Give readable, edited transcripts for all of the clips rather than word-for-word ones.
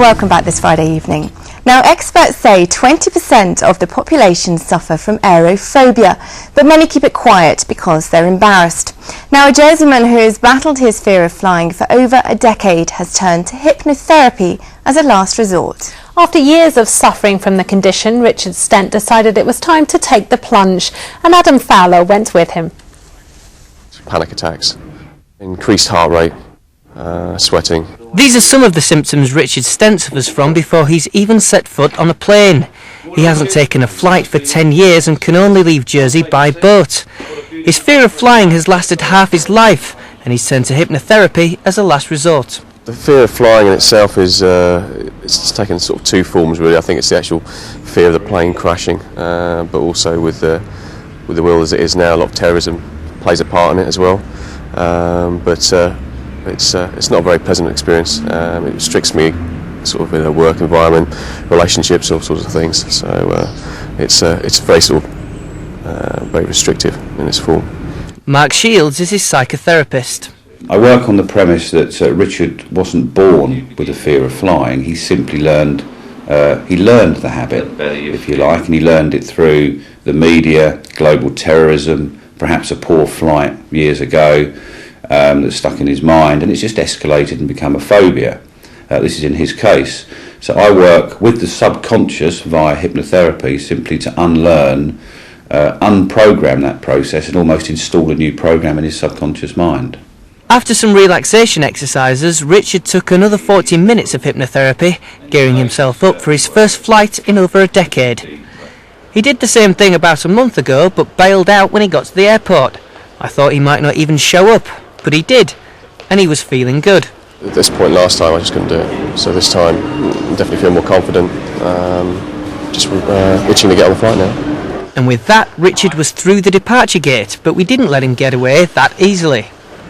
Welcome back this Friday evening. Now, experts say 20% of the population suffer from aerophobia, but many keep it quiet because they're embarrassed. Now, a Jerseyman who has battled his fear of flying for over a decade has turned to hypnotherapy as a last resort. After years of suffering from the condition, Richard Stent decided it was time to take the plunge, and Adam Fowler went with him. Panic attacks, increased heart rate, sweating. These are some of the symptoms Richard Stent suffers from before he's even set foot on a plane. He hasn't taken a flight for 10 years and can only leave Jersey by boat. His fear of flying has lasted half his life, and he's turned to hypnotherapy as a last resort. The fear of flying in itself is it's taken sort of two forms really. I think it's the actual fear of the plane crashing, but also with the world as it is now, a lot of terrorism plays a part in it as well. It's not a very pleasant experience. It restricts me sort of in a work environment, relationships, all sorts of things. So it's very sort of very restrictive in its form. Mark Shields is his psychotherapist. I work on the premise that Richard wasn't born with a fear of flying. He simply learned the habit, if you like, and he learned it through the media, global terrorism, perhaps a poor flight years ago that stuck in his mind, and it's just escalated and become a phobia. This is in his case. So I work with the subconscious via hypnotherapy simply to unlearn, unprogram that process and almost install a new program in his subconscious mind. After some relaxation exercises, Richard took another 40 minutes of hypnotherapy, gearing himself up for his first flight in over a decade. He did the same thing about a month ago, but bailed out when he got to the airport. I thought he might not even show up, but he did, and he was feeling good. At this point last time I just couldn't do it, so this time I definitely feel more confident, just itching to get on the flight now. And with that, Richard was through the departure gate, but we didn't let him get away that easily.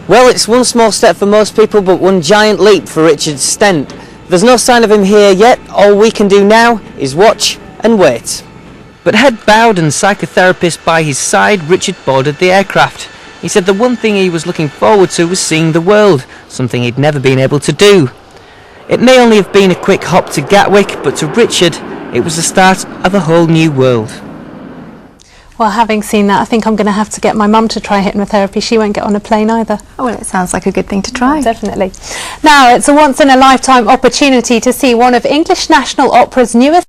Well, it's one small step for most people, but one giant leap for Richard Stent. There's no sign of him here yet. All we can do now is watch and wait. But head bowed and psychotherapist by his side, Richard boarded the aircraft. He said the one thing he was looking forward to was seeing the world, something he'd never been able to do. It may only have been a quick hop to Gatwick, but to Richard, it was the start of a whole new world. Well, having seen that, I think I'm going to have to get my mum to try hypnotherapy. She won't get on a plane either. Oh, well, it sounds like a good thing to try. Definitely. Now, it's a once-in-a-lifetime opportunity to see one of English National Opera's newest